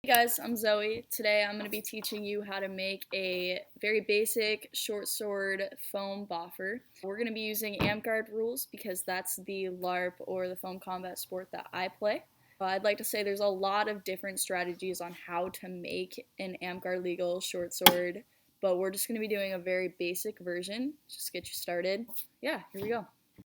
Hey guys, I'm Zoe. Today I'm going to be teaching you how to make a very basic short sword foam boffer. We're going to be using Amtgard rules because that's the LARP or the foam combat sport that I play. I'd like to say there's a lot of different strategies on how to make an Amtgard legal short sword, but we're just going to be doing a very basic version, just to get you started. Yeah, here we go.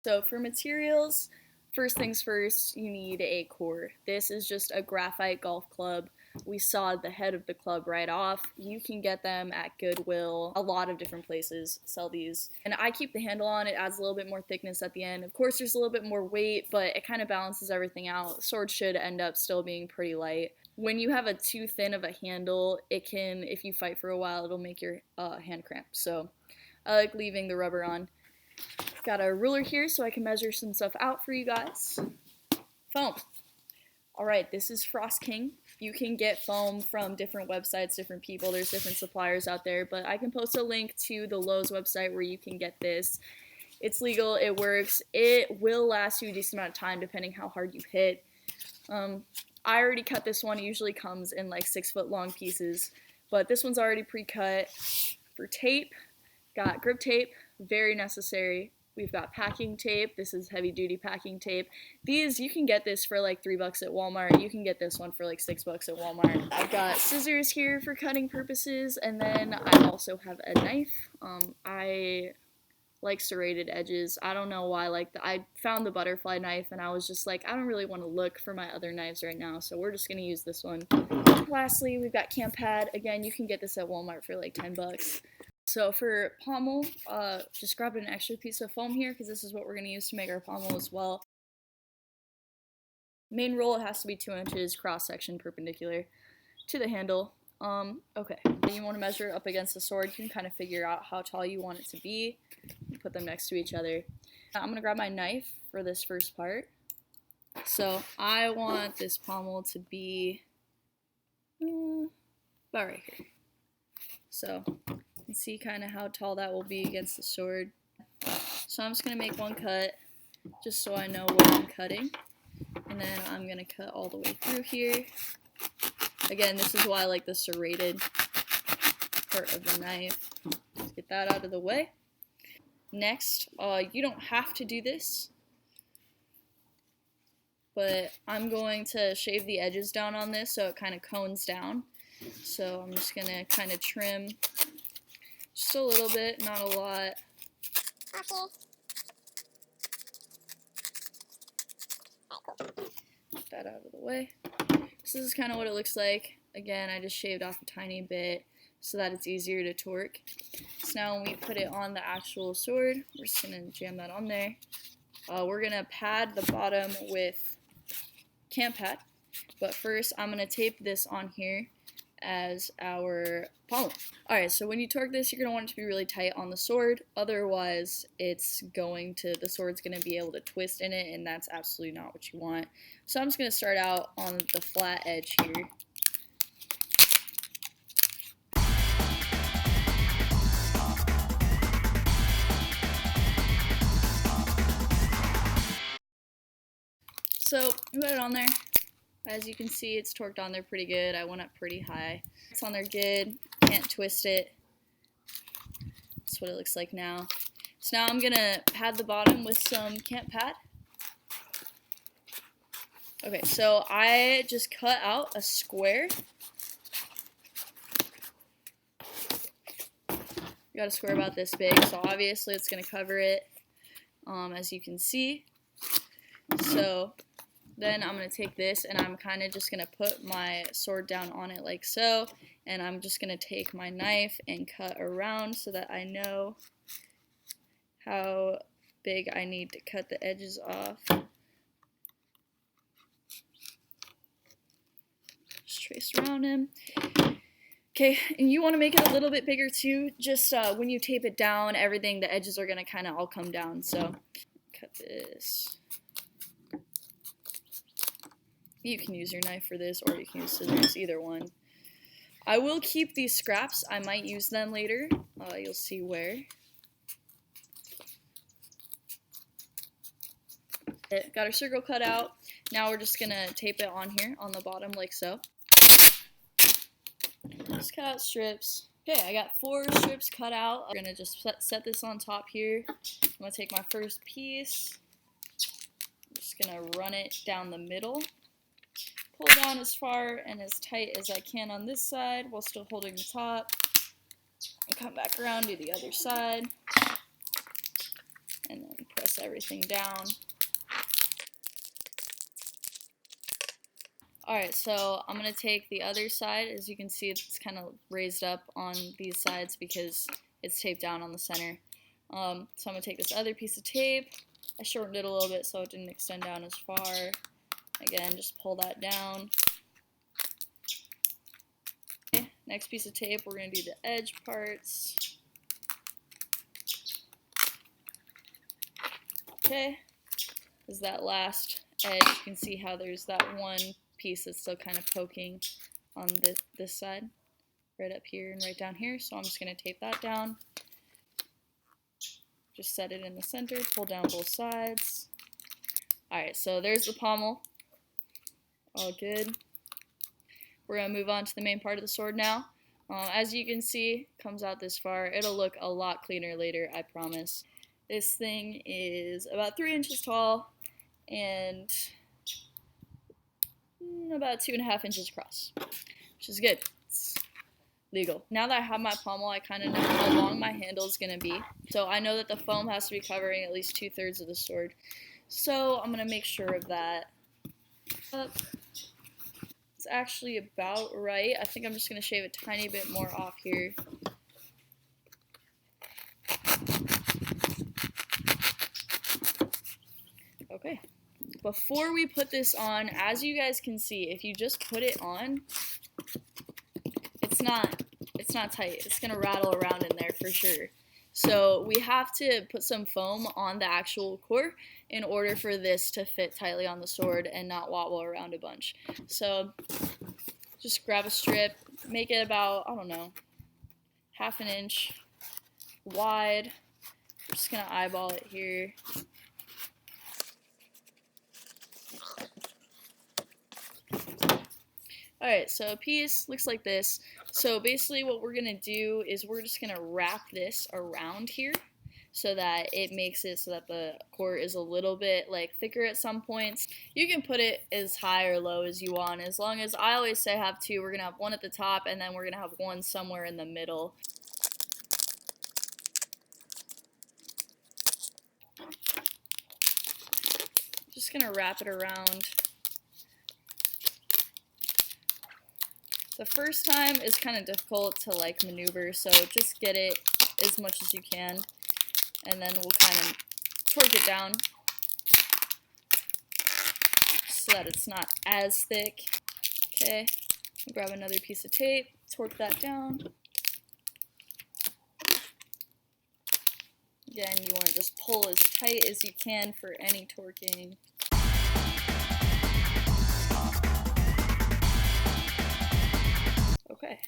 So for materials, first things first, you need a cord. This is just a graphite golf club. We sawed the head of the club right off. You can get them at Goodwill. A lot of different places sell these. And I keep the handle on. It adds a little bit more thickness at the end. Of course, there's a little bit more weight, but it kind of balances everything out. The sword should end up still being pretty light. When you have a too thin of a handle, it can, if you fight for a while, it'll make your hand cramp. So I like leaving the rubber on. Got a ruler here so I can measure some stuff out for you guys. Foam. Alright, this is Frost King. You can get foam from different websites, different people. There's different suppliers out there, but I can post a link to the Lowe's website where you can get this. It's legal, it works. It will last you a decent amount of time depending how hard you hit. I already cut this one. It usually comes in like 6-foot long pieces, but this one's already pre-cut. For tape, got grip tape, very necessary. We've got packing tape. This is heavy duty packing tape. These, you can get this for like $3 at Walmart. You can get this one for like $6 at Walmart. I've got scissors here for cutting purposes, and then I also have a knife. I like serrated edges. I don't know why. I found the butterfly knife and I was just like, I don't really want to look for my other knives right now, so we're just gonna use this one. Lastly, we've got camp pad. Again, you can get this at Walmart for like $10. So for pommel, just grabbed an extra piece of foam here because this is what we're going to use to make our pommel as well. Main roll, it has to be 2 inches cross section perpendicular to the handle. Okay, you want to measure up against the sword. You can kind of figure out how tall you want it to be. Put them next to each other. I'm going to grab my knife for this first part. So I want this pommel to be about right here. So you can see kind of how tall that will be against the sword. So I'm just going to make one cut just so I know what I'm cutting. And then I'm going to cut all the way through here. Again, this is why I like the serrated part of the knife. Let's get that out of the way. Next, you don't have to do this, but I'm going to shave the edges down on this so it kind of cones down. So I'm just going to kind of trim just a little bit, not a lot. Get that out of the way. So this is kind of what it looks like. Again, I just shaved off a tiny bit so that it's easier to torque. So now when we put it on the actual sword, we're just going to jam that on there. We're going to pad the bottom with camp pad. But first, I'm going to tape this on here as our pommel. Alright, so when you torque this, you're going to want it to be really tight on the sword, otherwise the sword's going to be able to twist in it, and that's absolutely not what you want. So I'm just going to start out on the flat edge here. So we got it on there. As you can see, it's torqued on there pretty good. I went up pretty high. It's on there good. Can't twist it. That's what it looks like now. So now I'm going to pad the bottom with some camp pad. Okay, so I just cut out a square. Got a square about this big, so obviously it's going to cover it, as you can see. So then I'm going to take this and I'm kind of just going to put my sword down on it like so, and I'm just going to take my knife and cut around so that I know how big I need to cut the edges off. Just trace around him. Okay, and you want to make it a little bit bigger too, just when you tape it down, everything, the edges are going to kind of all come down, so cut this. You can use your knife for this, or you can use scissors, either one. I will keep these scraps. I might use them later. You'll see where. Got our circle cut out. Now we're just going to tape it on here on the bottom like so. Just cut out strips. Okay, I got 4 strips cut out. I'm gonna just set this on top here. I'm gonna take my first piece. I'm just gonna run it down the middle. Pull down as far and as tight as I can on this side while still holding the top. And come back around to the other side. And then press everything down. Alright, so I'm going to take the other side. As you can see, it's kind of raised up on these sides because it's taped down on the center. So I'm going to take this other piece of tape. I shortened it a little bit so it didn't extend down as far. Again, just pull that down. Okay, next piece of tape, we're going to do the edge parts. Okay, is that last edge, you can see how there's that one piece that's still kind of poking on this side, right up here and right down here. So I'm just going to tape that down. Just set it in the center, pull down both sides. Alright, so there's the pommel. All good. We're going to move on to the main part of the sword now. As you can see, comes out this far. It'll look a lot cleaner later, I promise. This thing is about 3 inches tall and about 2.5 inches across, which is good. It's legal. Now that I have my pommel, I kind of know how long my handle is going to be. So I know that the foam has to be covering at least 2/3 of the sword. So I'm going to make sure of that. It's actually about right. I think I'm just going to shave a tiny bit more off here. Okay. Before we put this on, as you guys can see, if you just put it on, it's not tight. It's gonna rattle around in there for sure. So we have to put some foam on the actual core in order for this to fit tightly on the sword and not wobble around a bunch. So just grab a strip, make it about, I don't know, 1/2 inch wide. I'm just gonna eyeball it here. Alright, so a piece looks like this. So basically what we're going to do is we're just going to wrap this around here so that it makes it so that the core is a little bit like thicker at some points. You can put it as high or low as you want, as long as, I always say have 2. We're going to have one at the top and then we're going to have one somewhere in the middle. Just going to wrap it around. The first time is kind of difficult to like maneuver, so just get it as much as you can, and then we'll kind of torque it down so that it's not as thick. Okay, grab another piece of tape, torque that down. Again, you want to just pull as tight as you can for any torquing. Okay,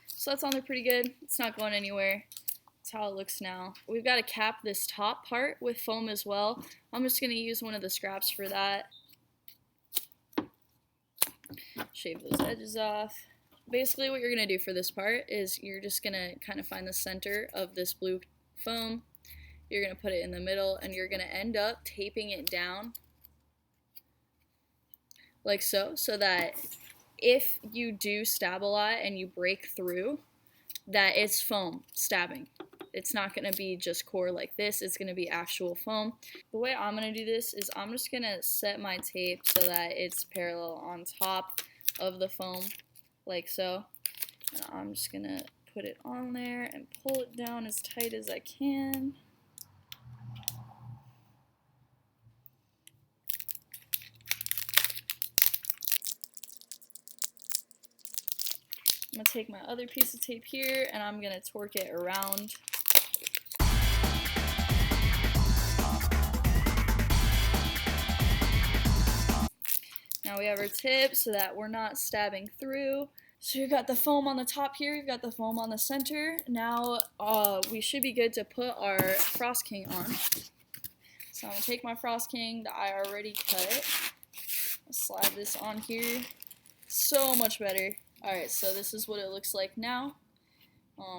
so that's on there pretty good. It's not going anywhere. That's how it looks now. We've got to cap this top part with foam as well. I'm just going to use one of the scraps for that. Shave those edges off. Basically what you're going to do for this part is you're just going to kind of find the center of this blue foam. You're going to put it in the middle and you're going to end up taping it down like so, so that if you do stab a lot and you break through, that it's foam stabbing. It's not going to be just core like this, it's going to be actual foam. The way I'm going to do this is I'm just going to set my tape so that it's parallel on top of the foam, like so. And I'm just going to put it on there and pull it down as tight as I can. I'm going to take my other piece of tape here and I'm going to torque it around. Now we have our tip so that we're not stabbing through. So you've got the foam on the top here, you've got the foam on the center. Now we should be good to put our Frost King on. So I'm going to take my Frost King that I already cut. I'll slide this on here. So much better. Alright, so this is what it looks like now.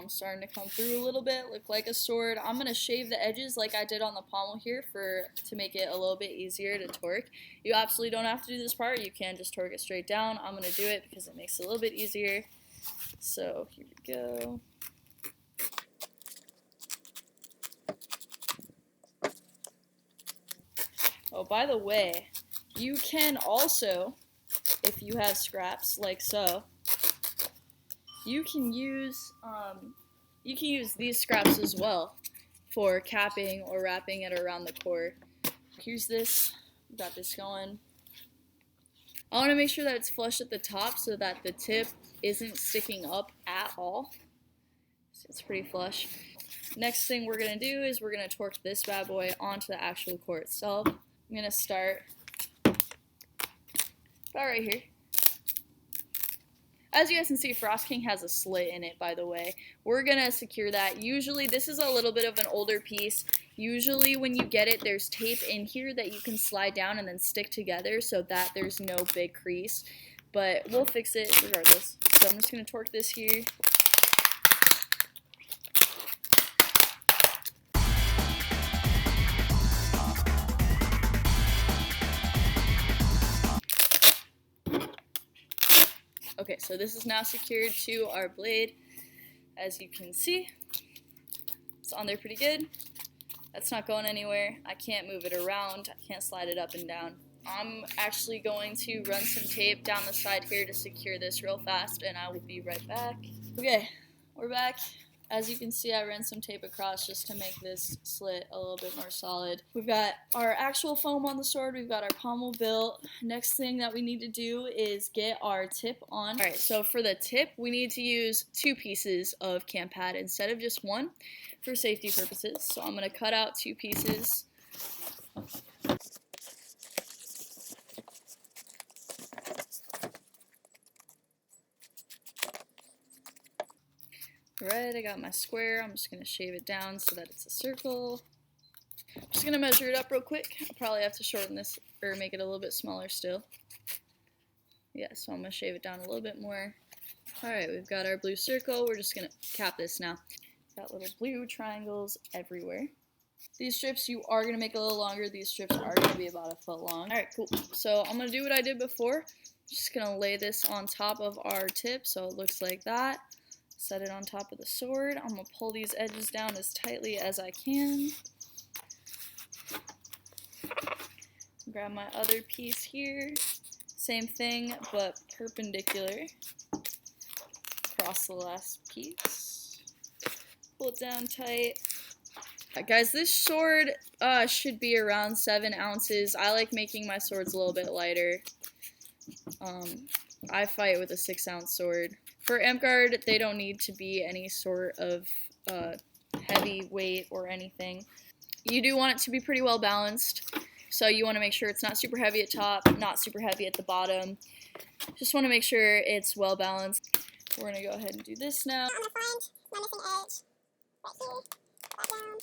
Starting to come through a little bit, look like a sword. I'm going to shave the edges like I did on the pommel here to make it a little bit easier to torque. You absolutely don't have to do this part, you can just torque it straight down. I'm going to do it because it makes it a little bit easier. So here we go. Oh, by the way, you can also, if you have scraps like so, you can use these scraps as well for capping or wrapping it around the core. Here's this. Got this going. I want to make sure that it's flush at the top so that the tip isn't sticking up at all. So it's pretty flush. Next thing we're going to do is we're going to torque this bad boy onto the actual core itself. I'm going to start about right here. As you guys can see, Frost King has a slit in it, by the way. We're going to secure that. Usually, this is a little bit of an older piece. Usually, when you get it, there's tape in here that you can slide down and then stick together so that there's no big crease. But we'll fix it regardless. So I'm just going to torque this here. Okay, so this is now secured to our blade. As you can see, it's on there pretty good. That's not going anywhere. I can't move it around. I can't slide it up and down. I'm actually going to run some tape down the side here to secure this real fast, and I will be right back. Okay, we're back. As you can see, I ran some tape across just to make this slit a little bit more solid. We've got our actual foam on the sword. We've got our pommel built. Next thing that we need to do is get our tip on. Alright, so for the tip, we need to use 2 pieces of cam pad instead of just 1 for safety purposes. So I'm going to cut out 2 pieces. Alright, I got my square. I'm just going to shave it down so that it's a circle. I'm just going to measure it up real quick. I'll probably have to shorten this or make it a little bit smaller still. Yeah, so I'm going to shave it down a little bit more. Alright, we've got our blue circle. We're just going to cap this now. Got little blue triangles everywhere. These strips you are going to make a little longer. These strips are going to be about 1 foot long. Alright, cool. So I'm going to do what I did before. Just going to lay this on top of our tip so it looks like that. Set it on top of the sword. I'm going to pull these edges down as tightly as I can. Grab my other piece here. Same thing, but perpendicular across the last piece. Pull it down tight. Guys, this sword should be around 7 ounces. I like making my swords a little bit lighter. I fight with a 6-ounce sword. For Amtgard, they don't need to be any sort of heavy weight or anything. You do want it to be pretty well balanced, so you want to make sure it's not super heavy at top, not super heavy at the bottom. Just want to make sure it's well balanced. We're going to go ahead and do this now. On the front, my missing edge, right here, right down.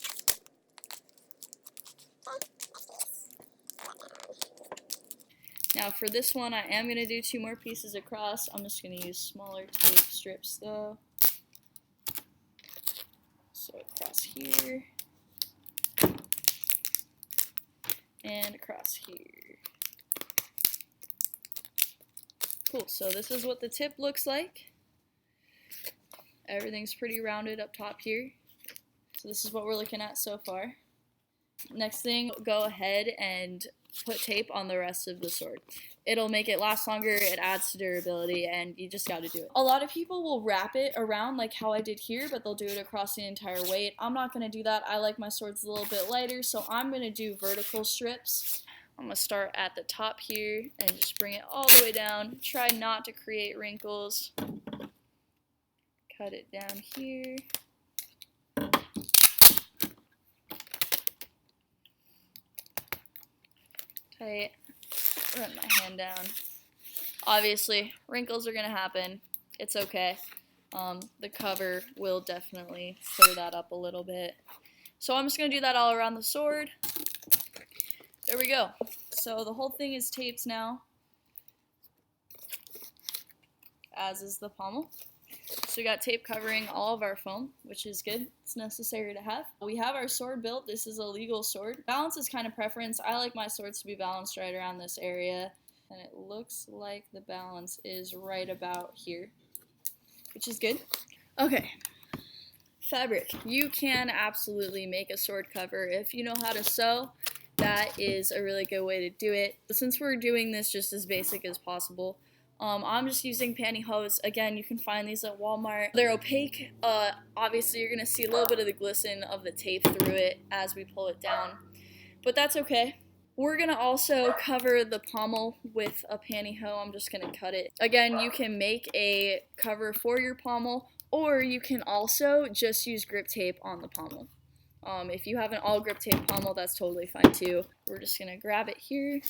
Okay, next piece, right down. Now for this one, I am going to do 2 more pieces across. I'm just going to use smaller tape strips though. So across here. And across here. Cool, so this is what the tip looks like. Everything's pretty rounded up top here. So this is what we're looking at so far. Next thing, go ahead and put tape on the rest of the sword. It'll make it last longer, it adds to durability, and you just gotta do it. A lot of people will wrap it around like how I did here, but they'll do it across the entire weight. I'm not gonna do that. I like my swords a little bit lighter, so I'm gonna do vertical strips. I'm gonna start at the top here and just bring it all the way down. Try not to create wrinkles. Cut it down here. Tight. Run my hand down. Obviously, wrinkles are gonna happen. It's okay. The cover will definitely clear that up a little bit. So I'm just gonna do that all around the sword. There we go. So the whole thing is taped now. as is the pommel. So we got tape covering all of our foam, which is good. It's necessary to have. We have our sword built. This is a legal sword. Balance is kind of preference. I like my swords to be balanced right around this area. And it looks like the balance is right about here, which is good. Okay. Fabric. You can absolutely make a sword cover if you know how to sew. That is a really good way to do it. Since we're doing this just as basic as possible, I'm just using pantyhose. Again, you can find these at Walmart. They're opaque. Obviously, you're going to see a little bit of the glisten of the tape through it as we pull it down, but that's okay. We're going to also cover the pommel with a pantyhose. I'm just going to cut it. Again, you can make a cover for your pommel, or you can also just use grip tape on the pommel. If you have an all grip tape pommel, that's totally fine too. We're just going to grab it here.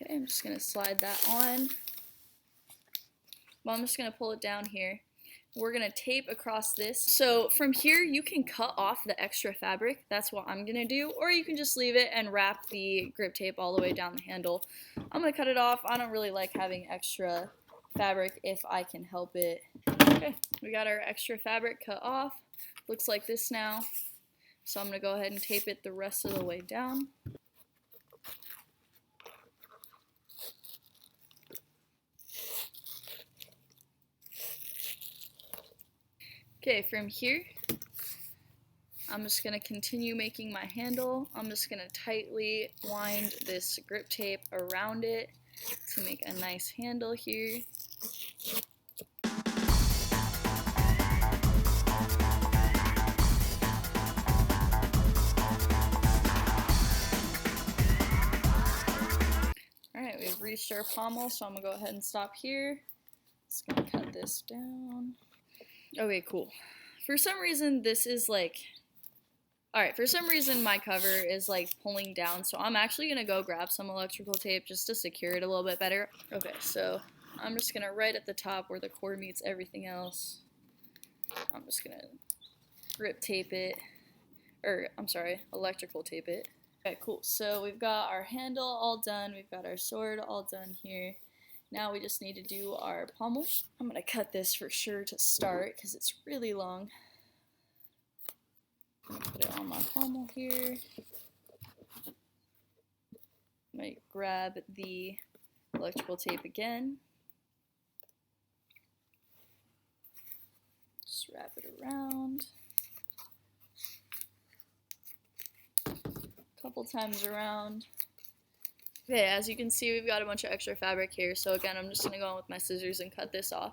Okay, I'm just going to slide that on. Well, I'm just going to pull it down here. We're going to tape across this. So from here, you can cut off the extra fabric. That's what I'm going to do. Or you can just leave it and wrap the grip tape all the way down the handle. I'm going to cut it off. I don't really like having extra fabric if I can help it. Okay, we got our extra fabric cut off. Looks like this now. So I'm going to go ahead and tape it the rest of the way down. Okay, from here, I'm just going to continue making my handle. I'm just going to tightly wind this grip tape around it to make a nice handle here. Alright, we've reached our pommel, so I'm going to go ahead and stop here. Just going to cut this down. Okay, cool. For some reason, this is like... Alright, for some reason my cover is like pulling down, so I'm actually going to go grab some electrical tape just to secure it a little bit better. Okay, so I'm just going to right at the top where the cord meets everything else, I'm just going to grip tape it, electrical tape it. Okay, cool. So we've got our handle all done, we've got our sword all done here. Now we just need to do our pommel. I'm going to cut this for sure to start because it's really long. I'm going to put it on my pommel here. Might grab the electrical tape again. Just wrap it around. A couple times around. Okay, as you can see, we've got a bunch of extra fabric here, so again, I'm just going to go in with my scissors and cut this off.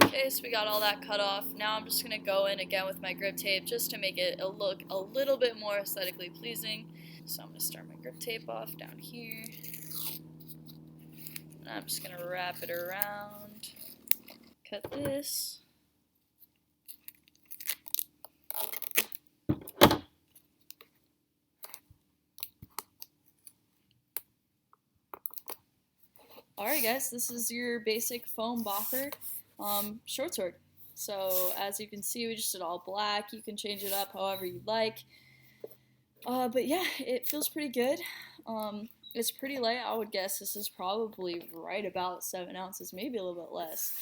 Okay, so we got all that cut off. Now I'm just going to go in again with my grip tape just to make it look a little bit more aesthetically pleasing. So I'm going to start my grip tape off down here. And I'm just going to wrap it around. Cut this. Alright guys, this is your basic foam boffer short sword. So as you can see, we just did all black. You can change it up however you'd like. But yeah, it feels pretty good. It's pretty light. I would guess this is probably right about 7 ounces, maybe a little bit less.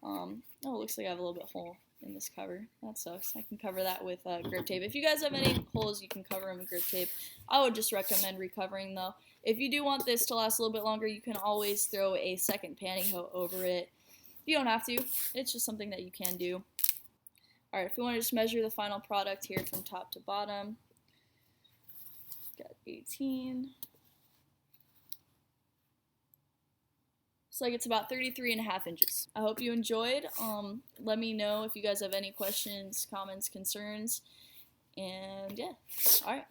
Oh, it looks like I have a little bit hole in this cover. That sucks. I can cover that with grip tape. If you guys have any holes, you can cover them with grip tape. I would just recommend recovering though. If you do want this to last a little bit longer, you can always throw a second pantyhose over it. You don't have to. It's just something that you can do. Alright, if we want to just measure the final product here from top to bottom, got 18. Looks like it's about 33.5 inches. I hope you enjoyed. Let me know if you guys have any questions, comments, concerns, and yeah, alright.